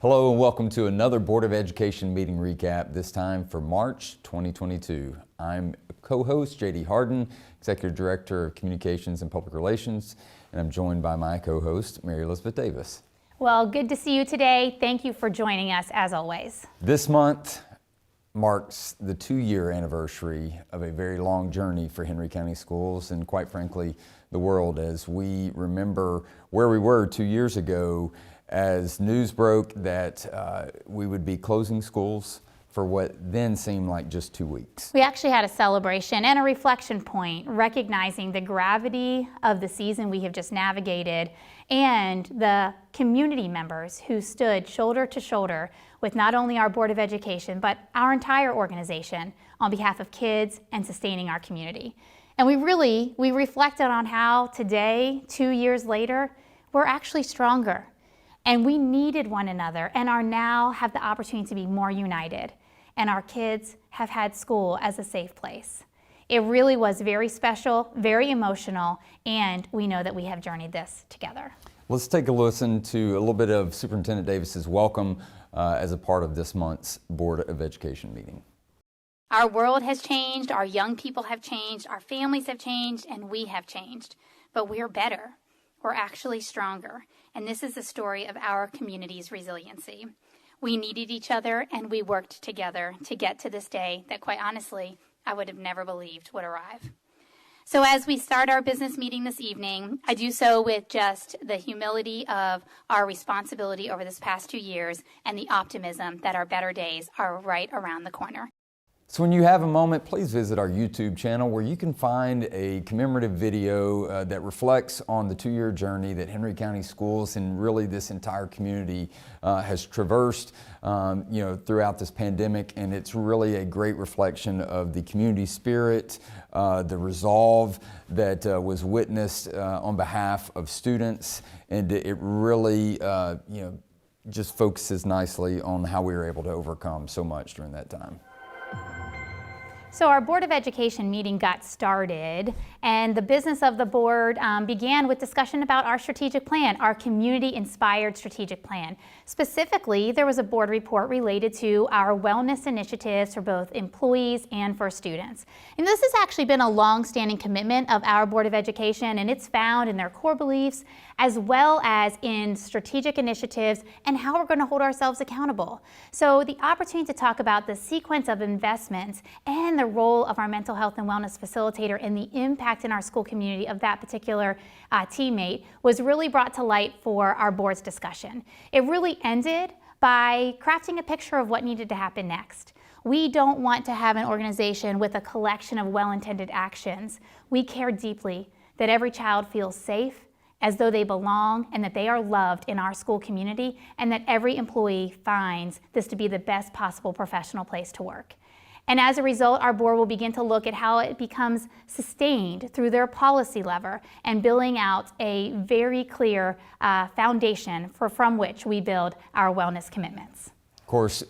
Hello and welcome to another Board of Education meeting recap, this time for March 2022. I'm co-host J.D. Harden, Executive Director of Communications and Public Relations, and I'm joined by my co-host, Mary Elizabeth Davis. Well, good to see you today. Thank you for joining us as always. This month marks the 2-year anniversary of a very long journey for Henry County Schools and, quite frankly, the world, as we remember where we were 2 years ago as news broke that we would be closing schools for what then seemed like just 2 weeks. We actually had a celebration and a reflection point recognizing the gravity of the season we have just navigated and the community members who stood shoulder to shoulder with not only our Board of Education, but our entire organization on behalf of kids and sustaining our community. And we reflected on how today, 2 years later, we're actually stronger. And we needed one another and are now have the opportunity to be more united. And our kids have had school as a safe place. It really was very special, very emotional, and we know that we have journeyed this together. Let's take a listen to a little bit of Superintendent Davis's welcome as a part of this month's Board of Education meeting. Our world has changed, our young people have changed, our families have changed, and we have changed. But we're better. We're actually stronger. And this is the story of our community's resiliency. We needed each other and we worked together to get to this day that, quite honestly, I would have never believed would arrive. So as we start our business meeting this evening, I do so with just the humility of our responsibility over this past 2 years and the optimism that our better days are right around the corner. So when you have a moment, please visit our YouTube channel where you can find a commemorative video that reflects on the 2-year journey that Henry County Schools and really this entire community has traversed throughout this pandemic. And it's really a great reflection of the community spirit, the resolve that was witnessed on behalf of students. And it really just focuses nicely on how we were able to overcome so much during that time. So our Board of Education meeting got started, and the business of the board began with discussion about our strategic plan, our community-inspired strategic plan. Specifically, there was a board report related to our wellness initiatives for both employees and for students. And this has actually been a long-standing commitment of our Board of Education, and it's found in their core beliefs as well as in strategic initiatives and how we're going to hold ourselves accountable. So the opportunity to talk about the sequence of investments and the role of our mental health and wellness facilitator and the impact in our school community of that particular teammate was really brought to light for our board's discussion. It really ended by crafting a picture of what needed to happen next. We don't want to have an organization with a collection of well-intended actions. We care deeply that every child feels safe, as though they belong and that they are loved in our school community, and that every employee finds this to be the best possible professional place to work. And as a result, our board will begin to look at how it becomes sustained through their policy lever and building out a very clear foundation from which we build our wellness commitments. Of course,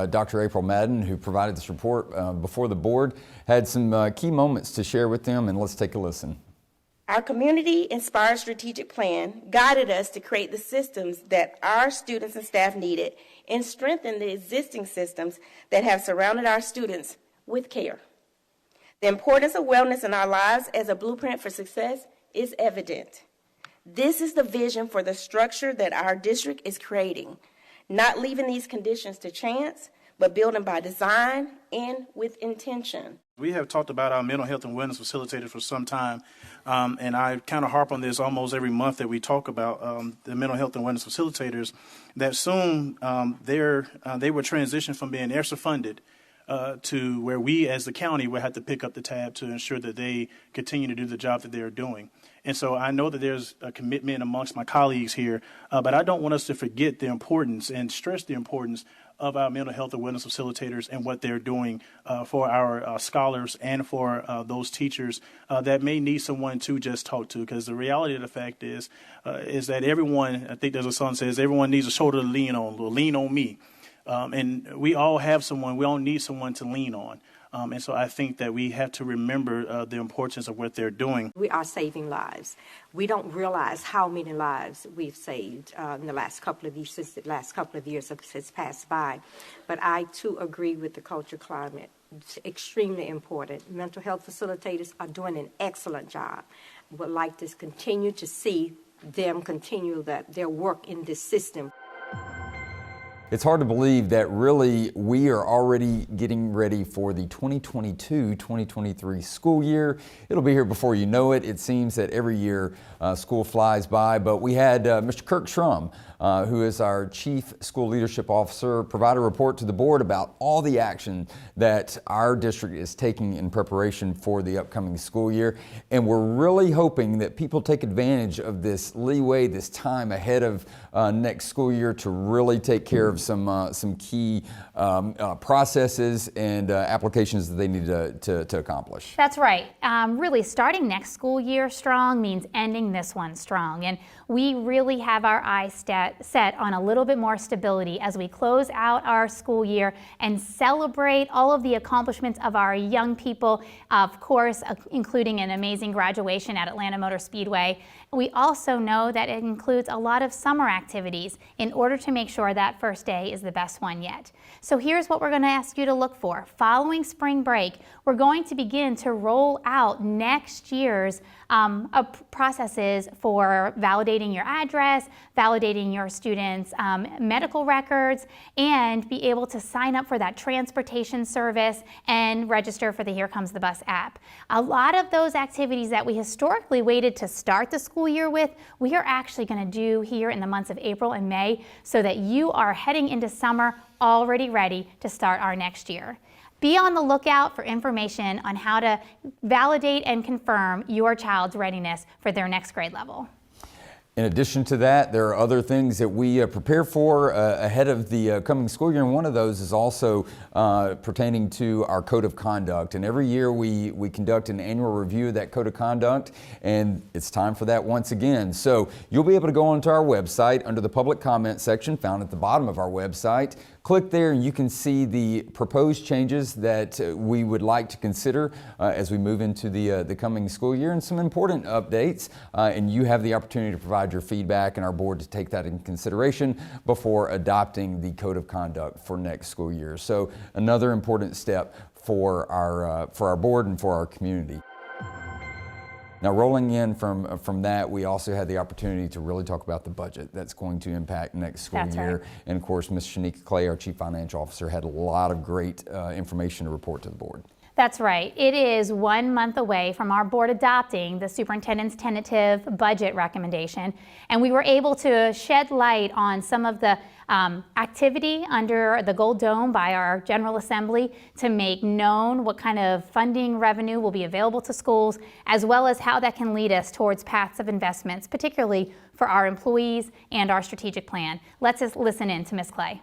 Dr. April Madden, who provided this report before the board, had some key moments to share with them, and let's take a listen. Our community-inspired strategic plan guided us to create the systems that our students and staff needed and strengthen the existing systems that have surrounded our students with care. The importance of wellness in our lives as a blueprint for success is evident. This is the vision for the structure that our district is creating, not leaving these conditions to chance, but building by design and with intention. We have talked about our mental health and wellness facilitators for some time, and I kind of harp on this almost every month that we talk about the mental health and wellness facilitators, that soon they will transition from being ESSER funded to where we as the county will have to pick up the tab to ensure that they continue to do the job that they're doing. And so I know that there's a commitment amongst my colleagues here, but I don't want us to forget the importance and stress the importance of our mental health and wellness facilitators and what they're doing for our scholars and for those teachers that may need someone to just talk to. Because the reality of the fact is that everyone, I think there's a song that says, everyone needs a shoulder to lean on me. And we all have someone, we all need someone to lean on. And so I think that we have to remember the importance of what they're doing. We are saving lives. We don't realize how many lives we've saved in the last couple of years, since the last couple of years has passed by. But I, too, agree with the culture climate. It's extremely important. Mental health facilitators are doing an excellent job. Would like to continue to see them continue their work in this system. It's hard to believe that really we are already getting ready for the 2022-2023 school year. It'll be here before you know it. It seems that every year school flies by, but we had Mr. Kirk Shrum, who is our Chief School Leadership Officer, provide a report to the board about all the action that our district is taking in preparation for the upcoming school year. And we're really hoping that people take advantage of this leeway, this time ahead of next school year to really take care of some key processes and applications that they need to accomplish. That's right. Really, starting next school year strong means ending this one strong. And we really have our eyes set on a little bit more stability as we close out our school year and celebrate all of the accomplishments of our young people, of course, including an amazing graduation at Atlanta Motor Speedway. We also know that it includes a lot of summer activities in order to make sure that first day is the best one yet. So here's what we're going to ask you to look for. Following spring break, we're going to begin to roll out next year's processes for validating your address, validating your students' medical records, and be able to sign up for that transportation service and register for the Here Comes the Bus app. A lot of those activities that we historically waited to start the school year with, we are actually going to do here in the months of April and May so that you are heading into summer already ready to start our next year. Be on the lookout for information on how to validate and confirm your child's readiness for their next grade level. In addition to that, there are other things that we prepare for ahead of the coming school year, and one of those is also pertaining to our code of conduct. And every year we conduct an annual review of that code of conduct, and it's time for that once again. So you'll be able to go onto our website under the public comment section found at the bottom of our website. Click there and you can see the proposed changes that we would like to consider as we move into the coming school year, and some important updates. And you have the opportunity to provide your feedback and our board to take that in consideration before adopting the code of conduct for next school year. So another important step for our board and for our community. Now, rolling in from that, we also had the opportunity to really talk about the budget that's going to impact next school year. Right. And of course, Ms. Shanika Clay, our Chief Financial Officer, had a lot of great information to report to the board. That's right. It is 1 month away from our board adopting the superintendent's tentative budget recommendation, and we were able to shed light on some of the activity under the Gold Dome by our General Assembly to make known what kind of funding revenue will be available to schools, as well as how that can lead us towards paths of investments, particularly for our employees and our strategic plan. Let's just listen in to Ms. Clay.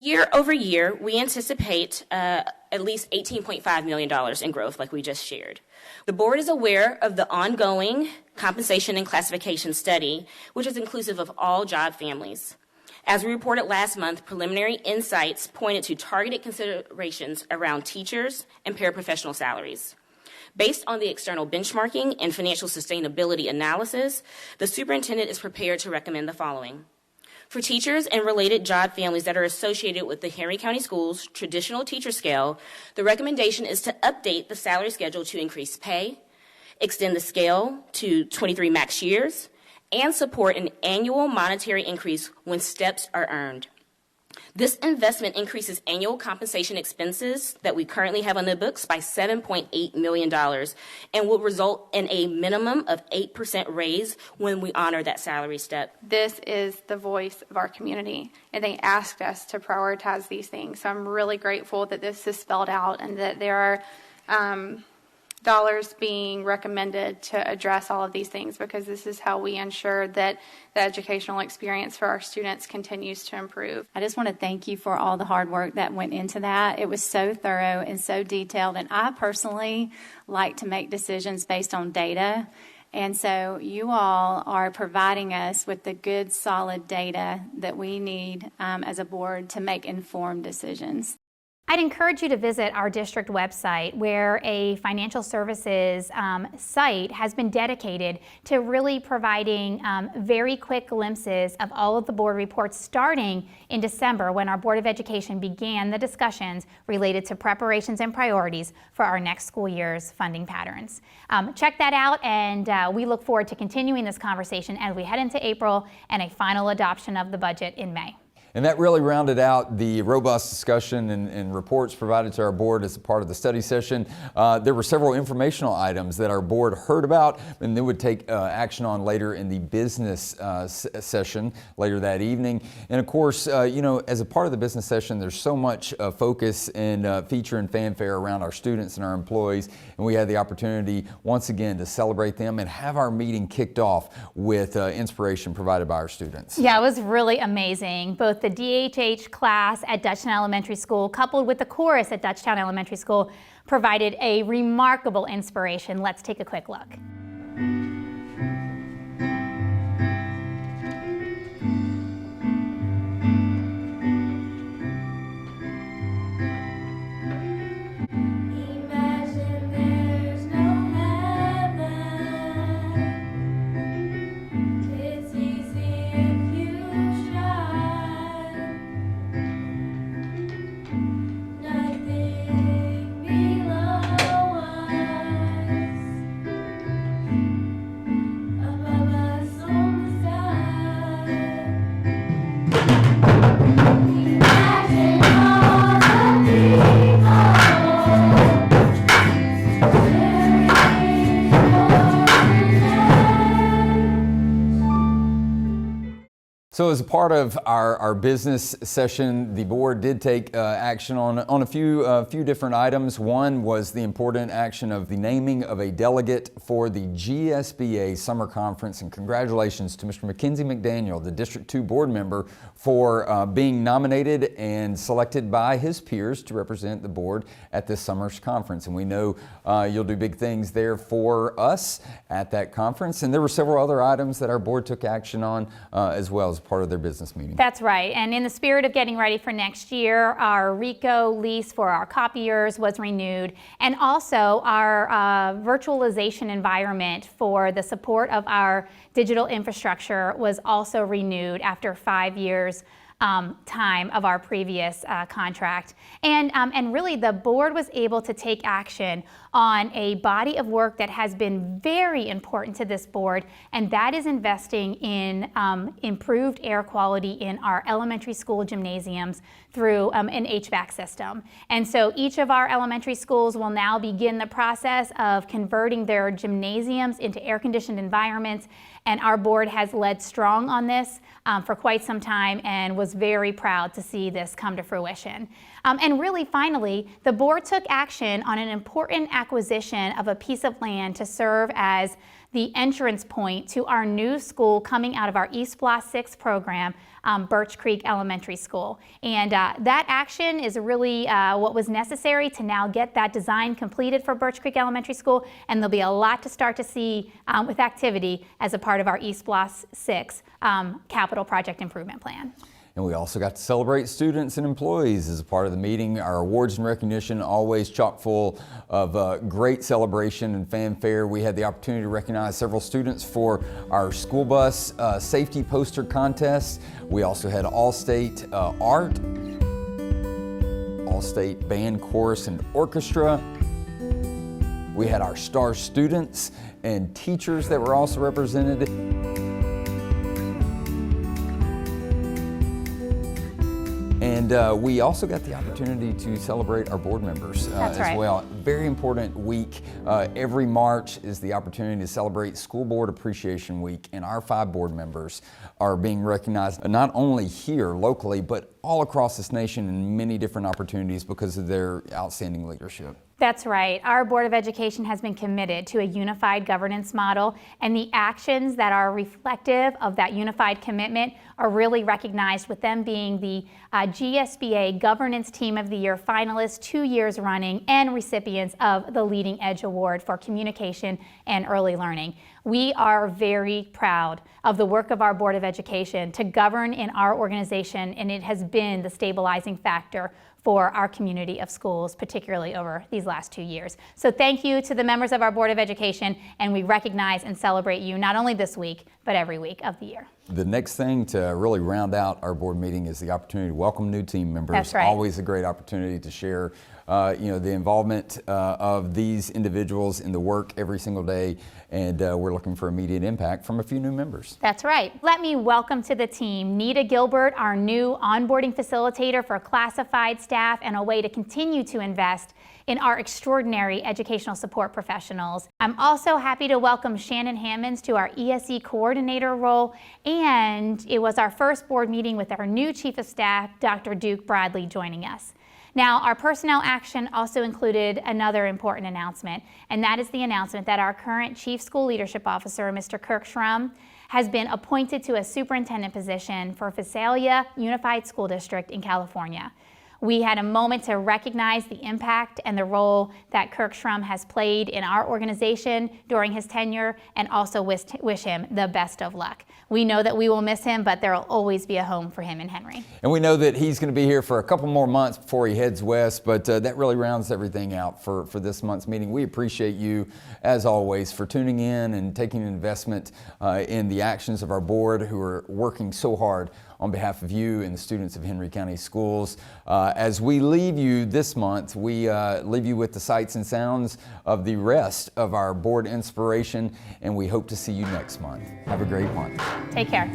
Year over year, we anticipate at least $18.5 million in growth, like we just shared. The board is aware of the ongoing compensation and classification study, which is inclusive of all job families. As we reported last month, preliminary insights pointed to targeted considerations around teachers and paraprofessional salaries. Based on the external benchmarking and financial sustainability analysis, the superintendent is prepared to recommend the following. For teachers and related job families that are associated with the Henry County Schools traditional teacher scale, the recommendation is to update the salary schedule to increase pay, extend the scale to 23 max years, and support an annual monetary increase when steps are earned. This investment increases annual compensation expenses that we currently have on the books by $7.8 million and will result in a minimum of 8% raise when we honor that salary step. This is the voice of our community, and they asked us to prioritize these things. So I'm really grateful that this is spelled out and that there are dollars being recommended to address all of these things, because this is how we ensure that the educational experience for our students continues to improve. I just want to thank you for all the hard work that went into that. It was so thorough and so detailed, and I personally like to make decisions based on data. And so you all are providing us with the good, solid data that we need as a board to make informed decisions. I'd encourage you to visit our district website, where a financial services site has been dedicated to really providing very quick glimpses of all of the board reports starting in December, when our Board of Education began the discussions related to preparations and priorities for our next school year's funding patterns. Check that out, and we look forward to continuing this conversation as we head into April and a final adoption of the budget in May. And that really rounded out the robust discussion and reports provided to our board as a part of the study session. There were several informational items that our board heard about and then would take action on later in the business session later that evening. And of course, as a part of the business session, there's so much focus and feature and fanfare around our students and our employees. And we had the opportunity once again to celebrate them and have our meeting kicked off with inspiration provided by our students. Yeah, it was really amazing. Both the DHH class at Dutchtown Elementary School, coupled with the chorus at Dutchtown Elementary School, provided a remarkable inspiration. Let's take a quick look. So as a part of our business session, the board did take action on a few different items. One was the important action of the naming of a delegate for the GSBA Summer Conference, and congratulations to Mr. Mackenzie McDaniel, the District 2 board member, for being nominated and selected by his peers to represent the board at this summer's conference. And we know you'll do big things there for us at that conference. And there were several other items that our board took action on as well as part of their business meeting. That's right. And in the spirit of getting ready for next year, our RICO lease for our copiers was renewed, and also our virtualization environment for the support of our digital infrastructure was also renewed after 5 years time of our previous contract. And really the board was able to take action on a body of work that has been very important to this board, and that is investing in improved air quality in our elementary school gymnasiums through an HVAC system. And so each of our elementary schools will now begin the process of converting their gymnasiums into air-conditioned environments, and our board has led strong on this for quite some time and was very proud to see this come to fruition. And really, finally, the board took action on an important acquisition of a piece of land to serve as the entrance point to our new school coming out of our East Block 6 program, Birch Creek Elementary School. And that action is really what was necessary to now get that design completed for Birch Creek Elementary School, and there'll be a lot to start to see with activity as a part of our East Block 6 capital project improvement plan. And we also got to celebrate students and employees as a part of the meeting. Our awards and recognition always chock full of great celebration and fanfare. We had the opportunity to recognize several students for our school bus safety poster contest. We also had All-State Art, All-State Band, Chorus, and Orchestra. We had our star students and teachers that were also represented. And we also got the opportunity to celebrate our board members as well. Very important week. Every March is the opportunity to celebrate School Board Appreciation Week, and our 5 board members are being recognized not only here locally, but all across this nation in many different opportunities because of their outstanding leadership. That's right. Our Board of Education has been committed to a unified governance model, and the actions that are reflective of that unified commitment are really recognized, with them being the GSBA Governance Team of the Year finalists 2 years running and recipients of the Leading Edge Award for Communication and Early Learning. We are very proud of the work of our Board of Education to govern in our organization, and it has been the stabilizing factor for our community of schools, particularly over these last 2 years. So thank you to the members of our Board of Education, and we recognize and celebrate you not only this week, but every week of the year. The next thing to really round out our board meeting is the opportunity to welcome new team members. That's right. Always a great opportunity to share the involvement of these individuals in the work every single day, and we're looking for immediate impact from a few new members. That's right. Let me welcome to the team Nita Gilbert, our new onboarding facilitator for classified staff, and a way to continue to invest in our extraordinary educational support professionals. I'm also happy to welcome Shannon Hammonds to our ESE coordinator role, and it was our first board meeting with our new Chief of Staff, Dr. Duke Bradley, joining us. Now, our personnel action also included another important announcement, and that is the announcement that our current Chief School Leadership Officer, Mr. Kirk Schrum, has been appointed to a superintendent position for Visalia Unified School District in California. We had a moment to recognize the impact and the role that Kirk Schrum has played in our organization during his tenure, and also wish him the best of luck. We know that we will miss him, but there will always be a home for him in Henry. And we know that he's going to be here for a couple more months before he heads west, but that really rounds everything out for this month's meeting. We appreciate you, as always, for tuning in and taking an investment in the actions of our board, who are working so hard on behalf of you and the students of Henry County Schools. As we leave you this month, we leave you with the sights and sounds of the rest of our board inspiration, and we hope to see you next month. Have a great month. Take care.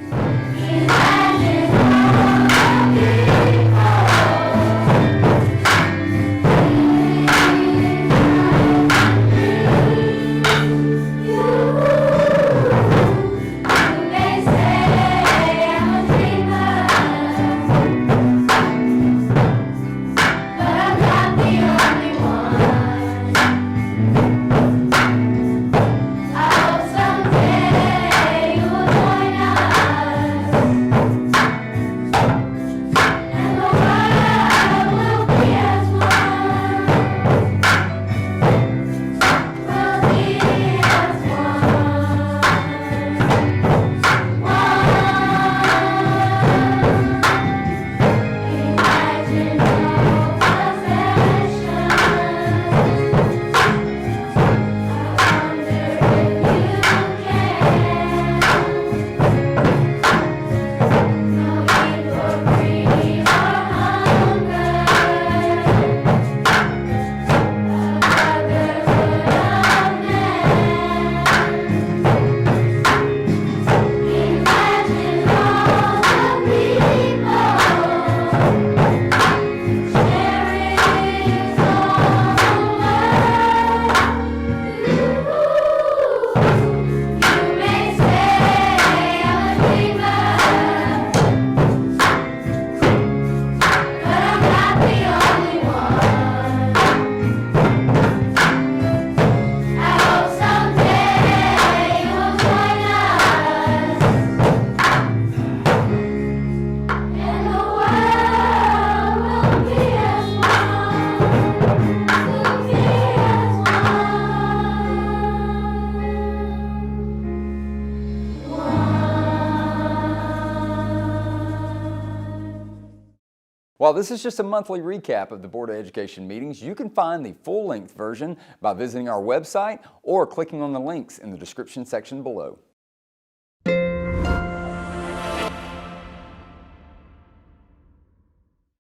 While this is just a monthly recap of the Board of Education meetings, you can find the full-length version by visiting our website or clicking on the links in the description section below.